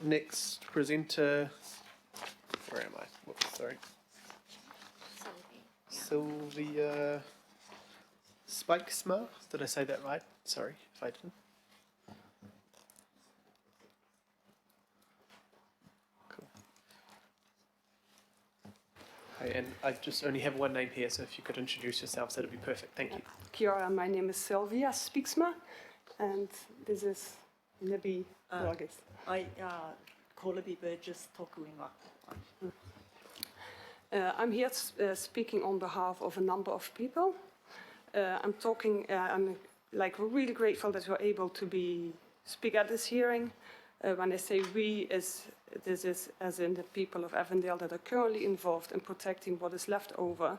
next presenter, where am I? Whoops, sorry. Sylvia Spijksma. Did I say that right? Sorry if I didn't. Cool. Hi, and I just only have one name here, so if you could introduce yourselves, that'd be perfect. Thank you. Kia ora, my name is Sylvia Spijksma, and this is Libby Burgess. Ko Libby Burgess tōku ingoa. I'm here speaking on behalf of a number of people. I'm really grateful that we're able to speak at this hearing. When I say we, this is as in the people of Avondale that are currently involved in protecting what is left over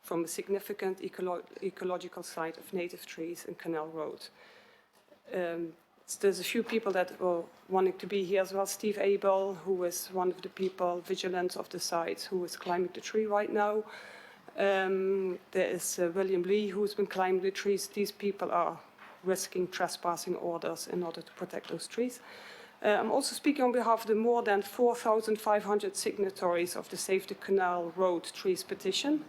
from a significant ecological site of native trees in Canal Road. There's a few people that were wanting to be here as well. Steve Abel, who is one of the people vigilant of the site, who is climbing the tree right now. There is William Lee, who's been climbing the trees. These people are risking trespassing orders in order to protect those trees. I'm also speaking on behalf of the more than 4,500 signatories of the Save the Canal Road Trees petition.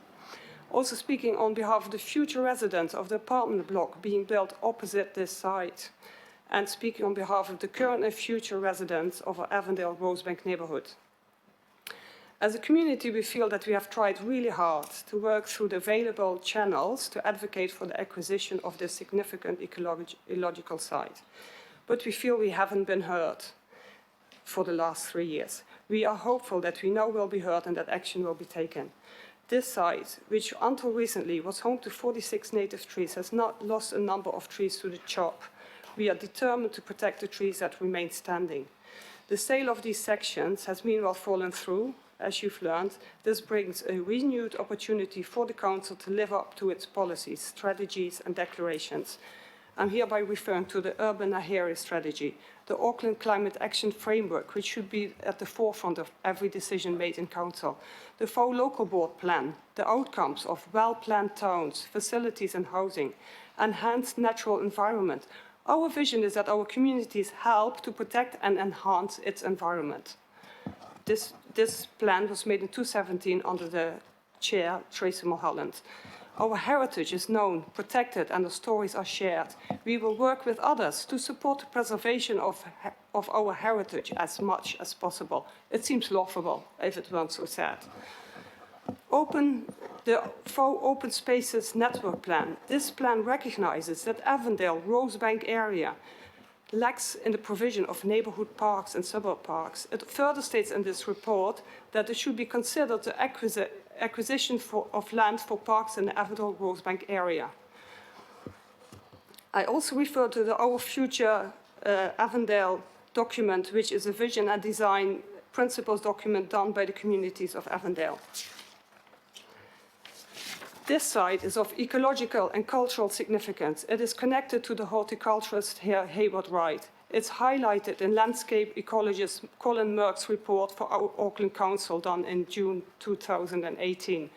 Also speaking on behalf of the future residents of the apartment block being built opposite this site. And speaking on behalf of the current and future residents of our Avondale Rosebank neighborhood. As a community, we feel that we have tried really hard to work through the available channels to advocate for the acquisition of this significant ecological site. But we feel we haven't been heard for the last 3 years. We are hopeful that we now will be heard and that action will be taken. This site, which until recently was home to 46 native trees, has not lost a number of trees to the chop. We are determined to protect the trees that remain standing. The sale of these sections has meanwhile fallen through, as you've learned. This brings a renewed opportunity for the Council to live up to its policies, strategies and declarations. I'm hereby referring to the Urban Aheri Strategy, the Auckland Climate Action Framework, which should be at the forefront of every decision made in Council, the FAO Local Board Plan, the outcomes of well-planned towns, facilities and housing, enhanced natural environment. Our vision is that our communities help to protect and enhance its environment. This plan was made in 2017 under the chair, Tracy Mulholland. Our heritage is known, protected, and the stories are shared. We will work with others to support the preservation of our heritage as much as possible. It seems laughable if it weren't so sad. The FAO Open Spaces Network Plan. This plan recognizes that Avondale Rosebank area lacks in the provision of neighborhood parks and suburb parks. It further states in this report that it should be considered the acquisition of land for parks in the Avondale Rosebank area. I also refer to Our Future Avondale document, which is a vision and design principles document done by the communities of Avondale. This site is of ecological and cultural significance. It is connected to the horticulturist Hayward Wright. It's highlighted in landscape ecologist Colin Merck's report for our Auckland Council done in June 2018.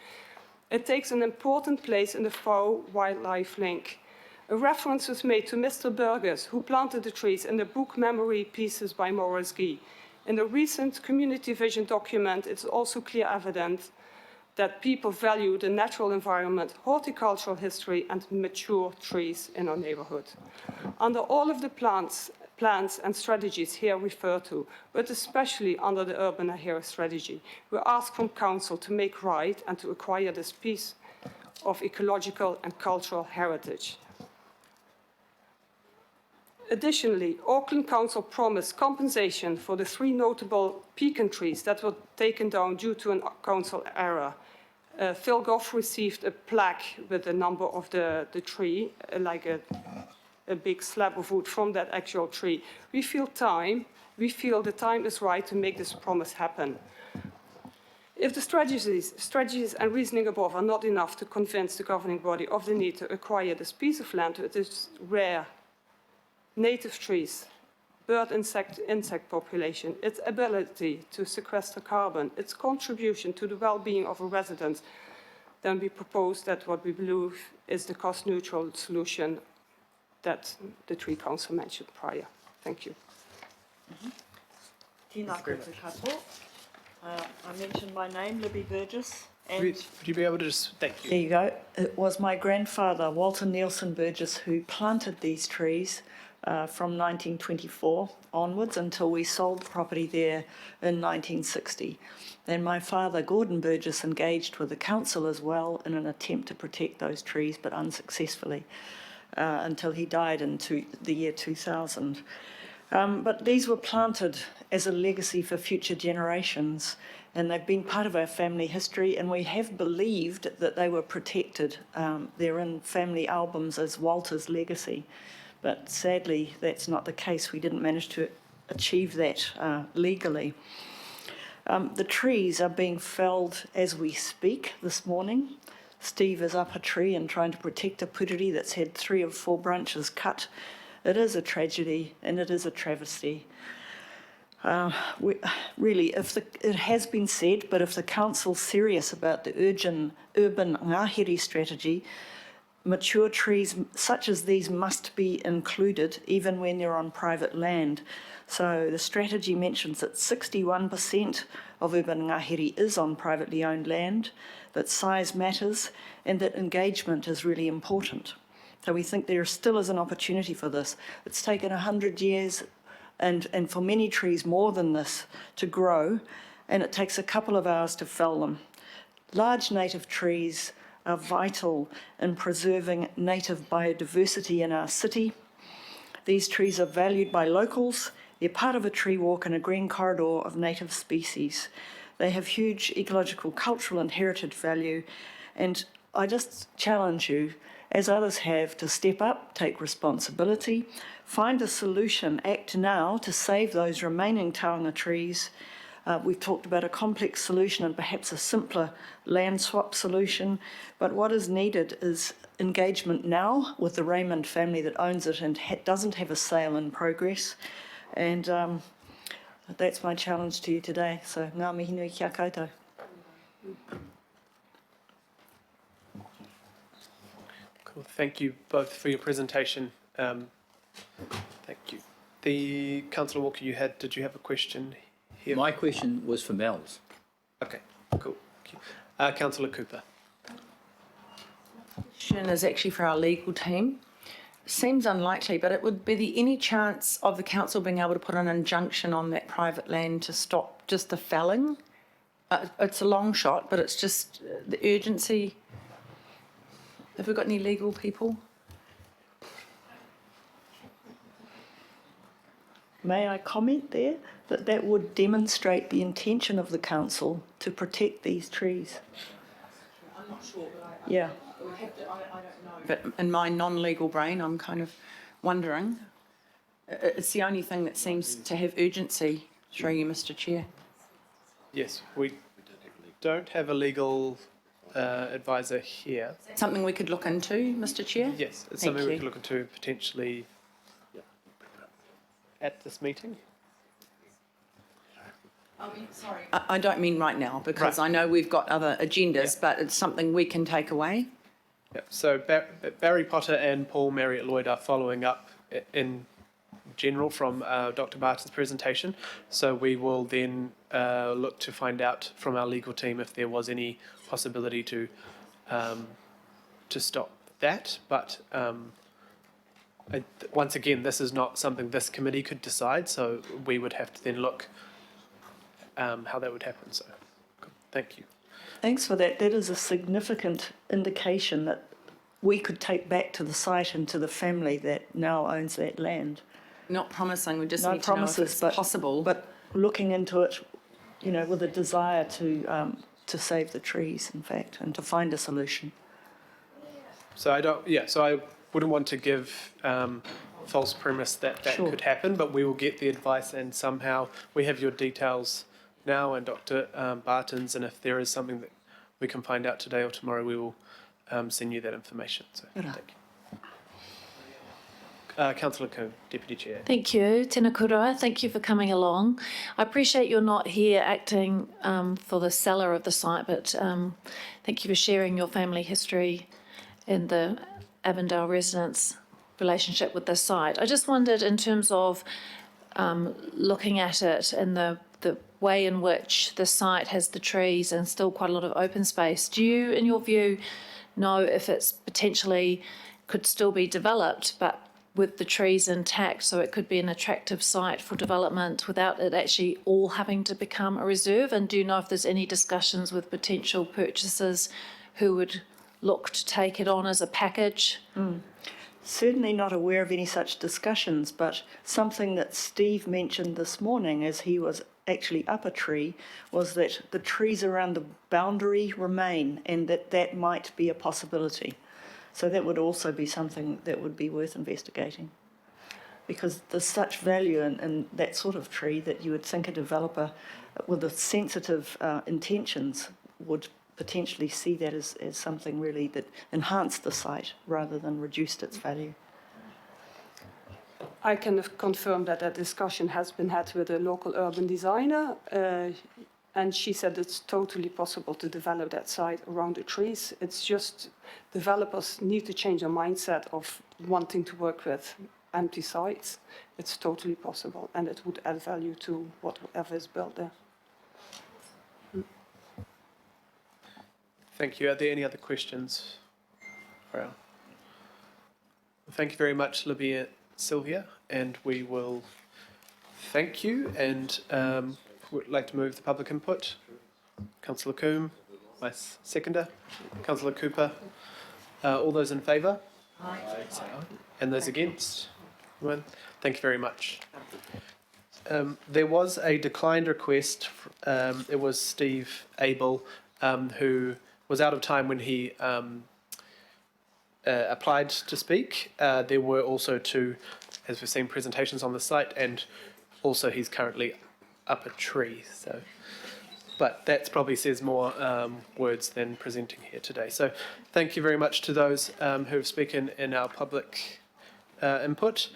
It takes an important place in the FAO Wildlife Link. A reference was made to Mr. Burgess, who planted the trees in the book Memory Pieces by Maurice Guy. In the recent community vision document, it's also clear evident that people value the natural environment, horticultural history, and mature trees in our neighborhood. Under all of the plans and strategies here referred to, but especially under the Urban Aheri Strategy, we ask from Council to make right and to acquire this piece of ecological and cultural heritage. Additionally, Auckland Council promised compensation for the 3 notable pecan trees that were taken down due to a council error. Phil Goff received a plaque with the number of the tree, like a big slab of wood from that actual tree. We feel the time is right to make this promise happen. If the strategies and reasoning above are not enough to convince the governing body of the need to acquire this piece of land with its rare native trees, bird insect population, its ability to sequester carbon, its contribution to the well-being of a resident, then we propose that what we believe is the cost-neutral solution that the Tree Council mentioned prior. Thank you. Tina Thank you very koutou katoa. I mentioned my name, Libby Burgess, and Would you be able to just, thank there you. you go. It was my grandfather, Walter Nielsen Burgess, who planted these trees from 1924 onwards until we sold the property there in 1960. Then my father, Gordon Burgess, engaged with the council as well in an attempt to protect those trees, but unsuccessfully, until he died in the year 2000. But these were planted as a legacy for future generations, and they've been part of our family history, and we have believed that they were protected. They're in family albums as Walter's legacy, but sadly that's not the case. We didn't manage to achieve that legally. The trees are being felled as we speak this morning. Steve is up a tree and trying to protect a puriri that's had 3 of 4 branches cut. It is a tragedy and it is a travesty. Really, it has been said, but if the council's serious about the urban ngāhere strategy, mature trees such as these must be included even when they're on private land. So the strategy mentions that 61% of urban ngāhere is on privately owned land, that size matters, and that engagement is really important. So we think there still is an opportunity for this. It's taken 100 years and for many trees more than this to grow, and it takes a couple of hours to fell them. Large native trees are vital in preserving native biodiversity in our city. These trees are valued by locals. They're part of a tree walk and a green corridor of native species. They have huge ecological, cultural and heritage value, and I just challenge you, as others have, to step up, take responsibility, find a solution, act now to save those remaining taonga trees. We've talked about a complex solution and perhaps a simpler land swap solution, but what is needed is engagement now with the Raymond family that owns it and doesn't have a sale in progress. And that's my challenge to you today. So, ngā mihi nui kia koutou. Cool. Thank you both for your presentation. Thank you. The Councillor Walker, did you have a question here? My question was for Mel's. Okay, cool. Thank you. Councillor Cooper. Question is actually for our legal team. Seems unlikely, but would be there any chance of the council being able to put an injunction on that private land to stop just the felling? It's a long shot, but it's just the urgency. Have we got any legal people? May I comment there that that would demonstrate the intention of the council to protect these trees? I'm not sure, but Yeah. I don't know. But in my non-legal brain, I'm kind of wondering. It's the only thing that seems to have urgency, through you, Mr. Chair. Yes, we don't have a legal advisor here. Something we could look into, Mr. Chair? Yes, it's Thank something we you. could look into potentially at this meeting. Sorry. I don't mean right now, because Right. I know we've got other agendas, Yeah. but it's something we can take away. Yeah. So Barry Potter and Paul Marriott Lloyd are following up in general from Dr. Barton's presentation. So we will then look to find out from our legal team if there was any possibility to stop that. But once again, this is not something this committee could decide. So we would have to then look how that would happen. So thank you. Thanks for that. That is a significant indication that we could take back to the site and to the family that now owns that land. Not promising, we just No need to know if promises, it's but possible. But looking into it, you know, with a desire to save the trees, in fact, and to find a solution. So So I wouldn't want to give false premise that Sure. could happen, but we will get the advice, and somehow we have your details now and Dr. Barton's, and if there is something that we can find out today or tomorrow, we will send you that information. So Right. thank you. Councillor Coon, Deputy Chair. Thank you, Tēnā kouroa. Thank you for coming along. I appreciate you're not here acting for the seller of the site, but thank you for sharing your family history and the Avondale residents' relationship with this site. I just wondered, in terms of looking at it in the the way in which the site has the trees and still quite a lot of open space. Do you, in your view, know if it's potentially could still be developed, but with the trees intact, so it could be an attractive site for development without it actually all having to become a reserve? And do you know if there's any discussions with potential purchasers who would look to take it on as a package? Certainly not aware of any such discussions, but something that Steve mentioned this morning as he was actually up a tree was that the trees around the boundary remain and that might be a possibility. So that would also be something that would be worth investigating, because there's such value in that sort of tree that you would think a developer with the sensitive intentions would potentially see that as something really that enhanced the site rather than reduced its value. I can confirm that discussion has been had with a local urban designer, and she said it's totally possible to develop that site around the trees. It's just developers need to change their mindset of wanting to work with empty sites. It's totally possible, and it would add value to whatever is built there. Thank you. Are there any other questions? Well, thank you very much, Libya, Sylvia, and we will thank you and would like to move the public input. Councillor Coombe, my seconder. Councillor Cooper. All those in favour? Aye. And those against? One. Thank you very much. There was a declined request. It was Steve Abel, who was out of time when he applied to speak. There were also two, as we've seen, presentations on the site, and also he's currently up a tree. So, but that probably says more words than presenting here today. So thank you very much to those who have spoken in our public input.